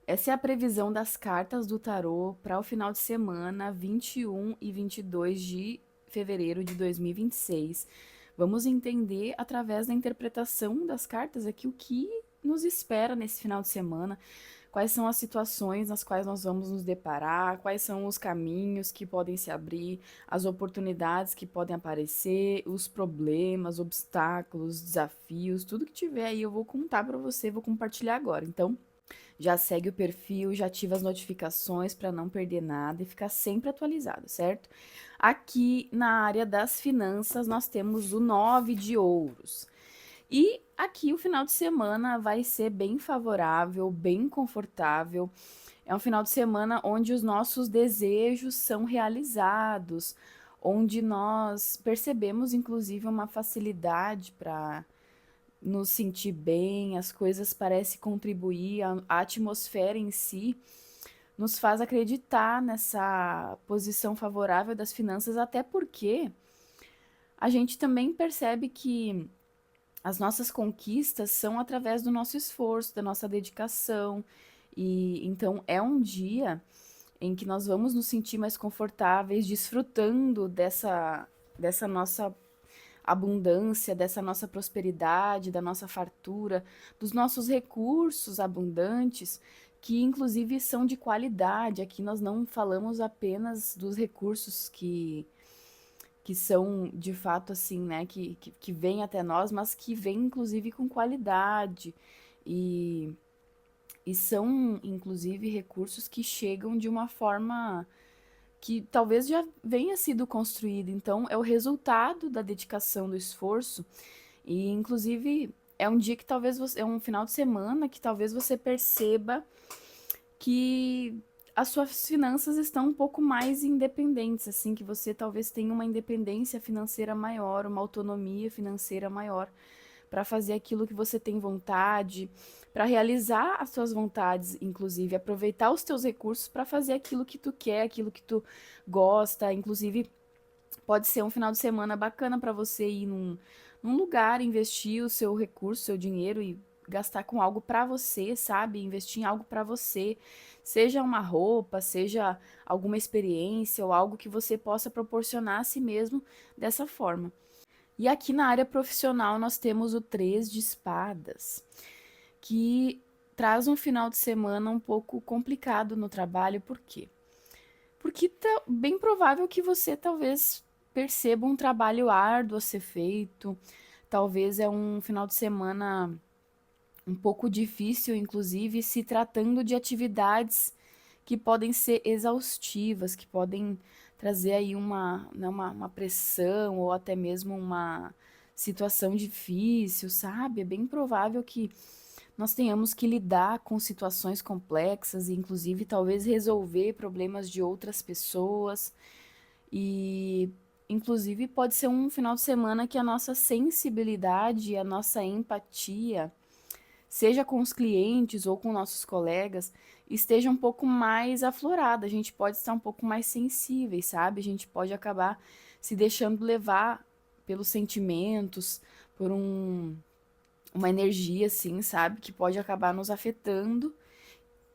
Essa é a previsão das cartas do tarô para o final de semana 21 e 22 de fevereiro de 2026. Vamos entender através da interpretação das cartas aqui o que nos espera nesse final de semana, quais são as situações nas quais nós vamos nos deparar, quais são os caminhos que podem se abrir, as oportunidades que podem aparecer, os problemas, obstáculos, desafios, tudo que tiver aí eu vou contar para você, vou compartilhar agora. Então, já segue o perfil, já ativa as notificações para não perder nada e ficar sempre atualizado, certo? Aqui na área das finanças, nós temos o 9 de ouros. E aqui o final de semana vai ser bem favorável, bem confortável. É um final de semana onde os nossos desejos são realizados, onde nós percebemos, inclusive, uma facilidade para nos sentir bem, as coisas parecem contribuir, a atmosfera em si nos faz acreditar nessa posição favorável das finanças, até porque a gente também percebe que as nossas conquistas são através do nosso esforço, da nossa dedicação, e então é um dia em que nós vamos nos sentir mais confortáveis, desfrutando dessa nossa abundância, dessa nossa prosperidade, da nossa fartura, dos nossos recursos abundantes, que inclusive são de qualidade. Aqui nós não falamos apenas dos recursos que são de fato assim, né, que vêm até nós, mas que vêm inclusive com qualidade e, e são inclusive recursos que chegam de uma forma que talvez já venha sido construído. Então, é o resultado da dedicação, do esforço. E, inclusive, é um dia que talvez você, é um final de semana que talvez você perceba que as suas finanças estão um pouco mais independentes, assim, que você talvez tenha uma independência financeira maior, uma autonomia financeira maior para fazer aquilo que você tem vontade, para realizar as suas vontades, inclusive aproveitar os teus recursos para fazer aquilo que tu quer, aquilo que tu gosta, inclusive pode ser um final de semana bacana para você ir num lugar, investir o seu recurso, seu dinheiro e gastar com algo para você, sabe? Investir em algo para você, seja uma roupa, seja alguma experiência ou algo que você possa proporcionar a si mesmo dessa forma. E aqui na área profissional nós temos o 3 de espadas, que traz um final de semana um pouco complicado no trabalho, por quê? Porque tá bem provável que você talvez perceba um trabalho árduo a ser feito, talvez é um final de semana um pouco difícil, inclusive, se tratando de atividades que podem ser exaustivas, que podem trazer aí né, uma pressão ou até mesmo uma situação difícil, sabe? É bem provável que nós tenhamos que lidar com situações complexas e, inclusive, talvez resolver problemas de outras pessoas. E, inclusive, pode ser um final de semana que a nossa sensibilidade, a nossa empatia, seja com os clientes ou com nossos colegas, esteja um pouco mais aflorada. A gente pode estar um pouco mais sensíveis, sabe? A gente pode acabar se deixando levar pelos sentimentos, por uma energia, assim, sabe? Que pode acabar nos afetando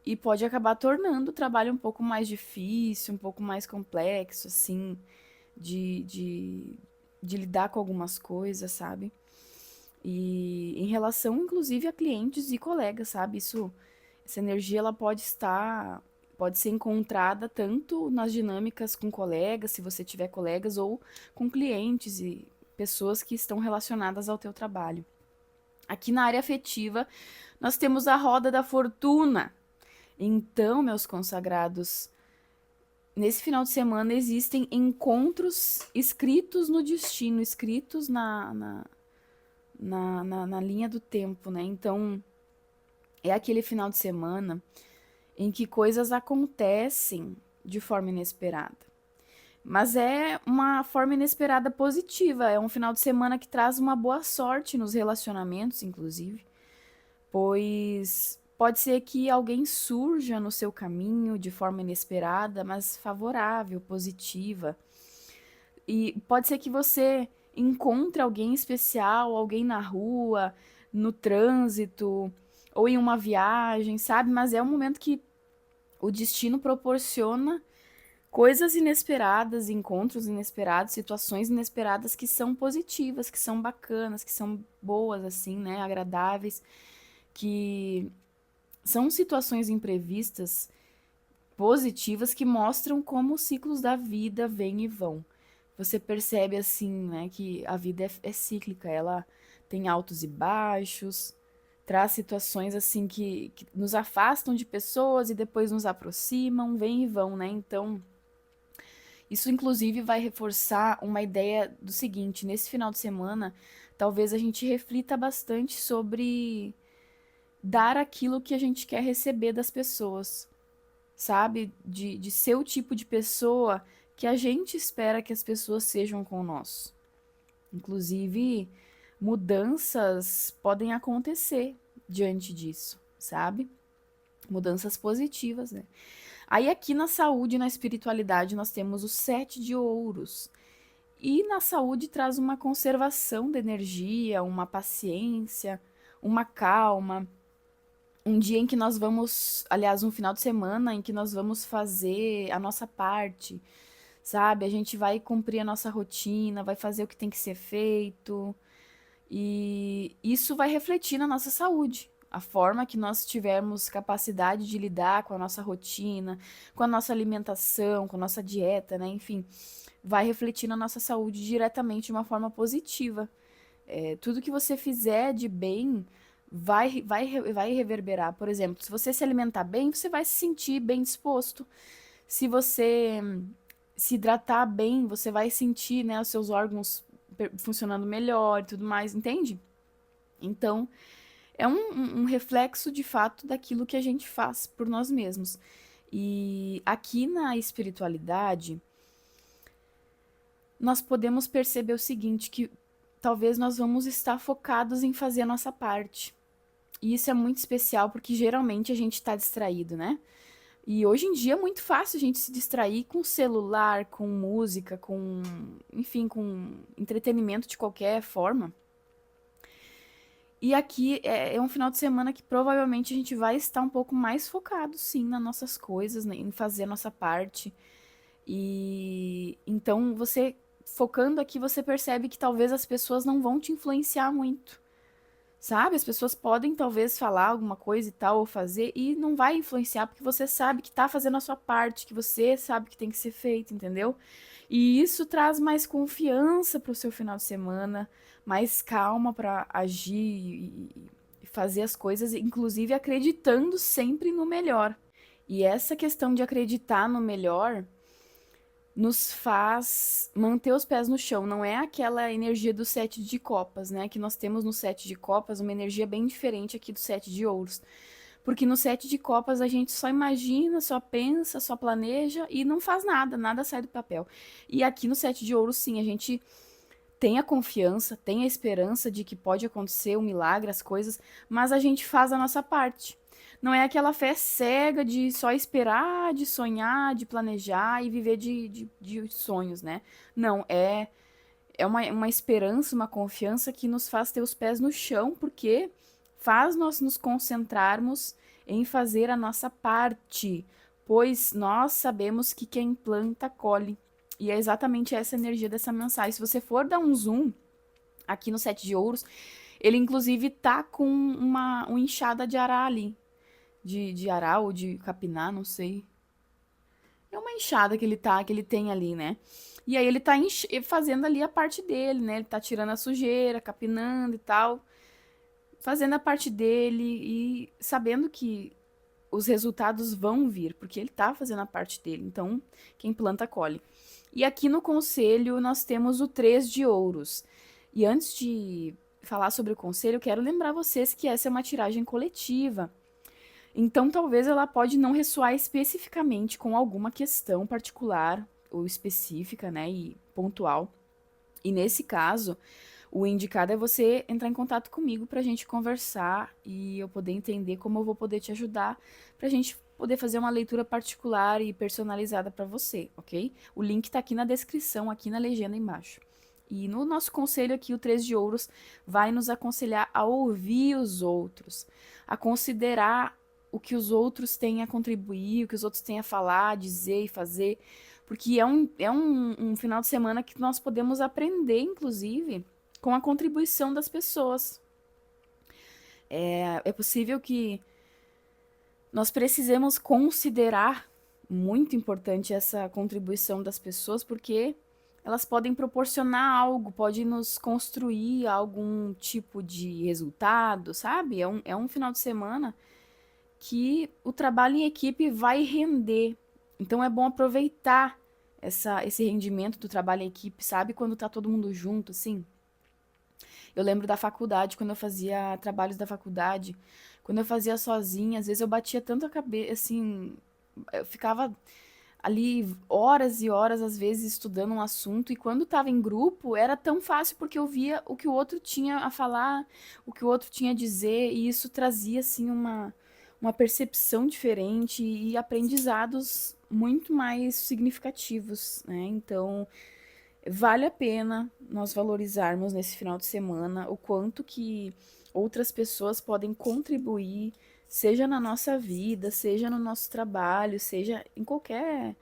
e pode acabar tornando o trabalho um pouco mais difícil, um pouco mais complexo, assim, de, de, de lidar com algumas coisas, sabe? E em relação, inclusive, a clientes e colegas, sabe? Essa energia, ela pode ser encontrada tanto nas dinâmicas com colegas, se você tiver colegas, ou com clientes e pessoas que estão relacionadas ao teu trabalho. Aqui na área afetiva, nós temos a roda da fortuna. Então, meus consagrados, nesse final de semana existem encontros escritos no destino, escritos na linha do tempo, né? Então, é aquele final de semana em que coisas acontecem de forma inesperada. Mas é uma forma inesperada positiva, é um final de semana que traz uma boa sorte nos relacionamentos, inclusive, pois pode ser que alguém surja no seu caminho de forma inesperada, mas favorável, positiva. E pode ser que você encontre alguém especial, alguém na rua, no trânsito, ou em uma viagem, sabe? Mas é um momento que o destino proporciona coisas inesperadas, encontros inesperados, situações inesperadas que são positivas, que são bacanas, que são boas, assim, né? Agradáveis, que são situações imprevistas, positivas, que mostram como os ciclos da vida vêm e vão. Você percebe, assim, né, que a vida é cíclica, ela tem altos e baixos, traz situações, assim, que nos afastam de pessoas e depois nos aproximam, vêm e vão, né? Então, isso, inclusive, vai reforçar uma ideia do seguinte: nesse final de semana, talvez a gente reflita bastante sobre dar aquilo que a gente quer receber das pessoas, sabe? De ser o tipo de pessoa que a gente espera que as pessoas sejam com nós. Inclusive, mudanças podem acontecer diante disso, sabe? Mudanças positivas, né? Aí aqui na saúde e na espiritualidade nós temos o sete de ouros. E na saúde traz uma conservação da energia, uma paciência, uma calma. Um dia em que nós vamos, aliás, um final de semana em que nós vamos fazer a nossa parte, sabe? A gente vai cumprir a nossa rotina, vai fazer o que tem que ser feito. E isso vai refletir na nossa saúde. A forma que nós tivermos capacidade de lidar com a nossa rotina, com a nossa alimentação, com a nossa dieta, né? Enfim, vai refletir na nossa saúde diretamente de uma forma positiva. Tudo que você fizer de bem vai reverberar. Por exemplo, se você se alimentar bem, você vai se sentir bem disposto. Se você se hidratar bem, você vai sentir, né, os seus órgãos funcionando melhor e tudo mais, entende? Então, é um reflexo de fato daquilo que a gente faz por nós mesmos. E aqui na espiritualidade, nós podemos perceber o seguinte, que talvez nós vamos estar focados em fazer a nossa parte. E isso é muito especial porque geralmente a gente está distraído, né? E hoje em dia é muito fácil a gente se distrair com celular, com música, com, enfim, com entretenimento de qualquer forma. E aqui é um final de semana que provavelmente a gente vai estar um pouco mais focado, sim, nas nossas coisas, né, em fazer a nossa parte. E então você focando aqui, você percebe que talvez as pessoas não vão te influenciar muito. Sabe? As pessoas podem talvez falar alguma coisa e tal, ou fazer, e não vai influenciar, porque você sabe que tá fazendo a sua parte, que você sabe que tem que ser feito, entendeu? E isso traz mais confiança pro seu final de semana, mais calma para agir e fazer as coisas, inclusive acreditando sempre no melhor. E essa questão de acreditar no melhor nos faz manter os pés no chão. Não é aquela energia do sete de copas, né? Que nós temos no sete de copas uma energia bem diferente aqui do sete de ouros. Porque no sete de copas a gente só imagina, só pensa, só planeja e não faz nada, nada sai do papel. E aqui no sete de ouros, sim, a gente tem a confiança, tem a esperança de que pode acontecer um milagre, as coisas, mas a gente faz a nossa parte. Não é aquela fé cega de só esperar, de sonhar, de planejar e viver de sonhos, né? Não, é uma esperança, uma confiança que nos faz ter os pés no chão, porque faz nós nos concentrarmos em fazer a nossa parte, pois nós sabemos que quem planta, colhe. E é exatamente essa energia dessa mensagem. Se você for dar um zoom aqui no Sete de Ouros, ele inclusive tá com uma enxada de ará ali. De ará ou de capinar, não sei. É uma enxada que ele tem ali, né? E aí ele tá fazendo ali a parte dele, né? Ele tá tirando a sujeira, capinando e tal. Fazendo a parte dele e sabendo que os resultados vão vir, porque ele tá fazendo a parte dele. Então, quem planta, colhe. E aqui no conselho nós temos o três de ouros. E antes de falar sobre o conselho, eu quero lembrar vocês que essa é uma tiragem coletiva. Então, talvez ela pode não ressoar especificamente com alguma questão particular ou específica, né, e pontual. E nesse caso, o indicado é você entrar em contato comigo para a gente conversar e eu poder entender como eu vou poder te ajudar, para a gente poder fazer uma leitura particular e personalizada para você, ok? O link está aqui na descrição, aqui na legenda embaixo. E no nosso conselho aqui, o Três de Ouros vai nos aconselhar a ouvir os outros, a considerar o que os outros têm a contribuir, o que os outros têm a falar, dizer e fazer, porque é um final de semana que nós podemos aprender, inclusive, com a contribuição das pessoas. É possível que nós precisemos considerar muito importante essa contribuição das pessoas, porque elas podem proporcionar algo, pode nos construir algum tipo de resultado, sabe? É um final de semana que o trabalho em equipe vai render. Então é bom aproveitar esse rendimento do trabalho em equipe, sabe? Quando tá todo mundo junto, assim. Eu lembro da faculdade, quando eu fazia trabalhos da faculdade, quando eu fazia sozinha, às vezes eu batia tanto a cabeça, assim, eu ficava ali horas e horas, às vezes, estudando um assunto, e quando estava em grupo, era tão fácil porque eu via o que o outro tinha a falar, o que o outro tinha a dizer, e isso trazia, assim, uma percepção diferente e aprendizados muito mais significativos, né? Então, vale a pena nós valorizarmos nesse final de semana o quanto que outras pessoas podem contribuir, seja na nossa vida, seja no nosso trabalho, seja em qualquer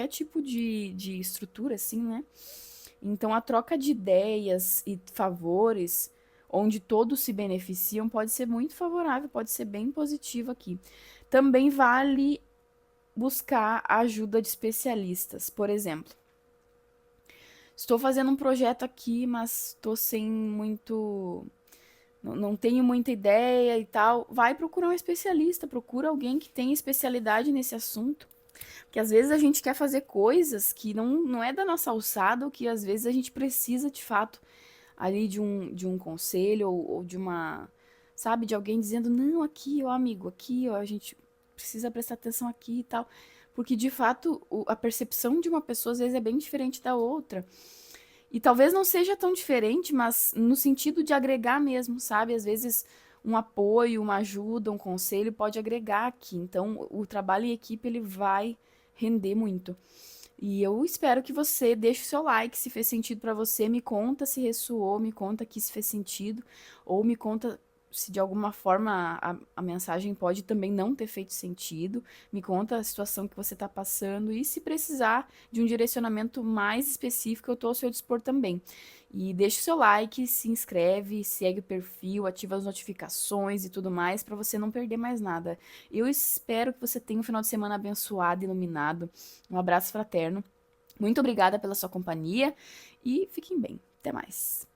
tipo de estrutura, assim, né? Então, a troca de ideias e favores, onde todos se beneficiam, pode ser muito favorável, pode ser bem positivo aqui. Também vale buscar a ajuda de especialistas. Por exemplo, estou fazendo um projeto aqui, mas estou sem muito. Não tenho muita ideia e tal. Vai procurar um especialista, procura alguém que tenha especialidade nesse assunto. Porque às vezes a gente quer fazer coisas que não é da nossa alçada, ou que às vezes a gente precisa de fato ali de um conselho ou de uma, sabe, de alguém dizendo, não, aqui, ó, amigo, aqui, ó, a gente precisa prestar atenção aqui e tal. Porque de fato a percepção de uma pessoa às vezes é bem diferente da outra. E talvez não seja tão diferente, mas no sentido de agregar mesmo, sabe? Às vezes um apoio, uma ajuda, um conselho pode agregar aqui. Então, o trabalho em equipe ele vai render muito. E eu espero que você deixe o seu like se fez sentido para você, me conta se ressoou, me conta que se fez sentido, ou me conta se de alguma forma a mensagem pode também não ter feito sentido, me conta a situação que você está passando e se precisar de um direcionamento mais específico, eu estou ao seu dispor também. E deixa o seu like, se inscreve, segue o perfil, ativa as notificações e tudo mais para você não perder mais nada. Eu espero que você tenha um final de semana abençoado, iluminado. Um abraço fraterno. Muito obrigada pela sua companhia e fiquem bem. Até mais.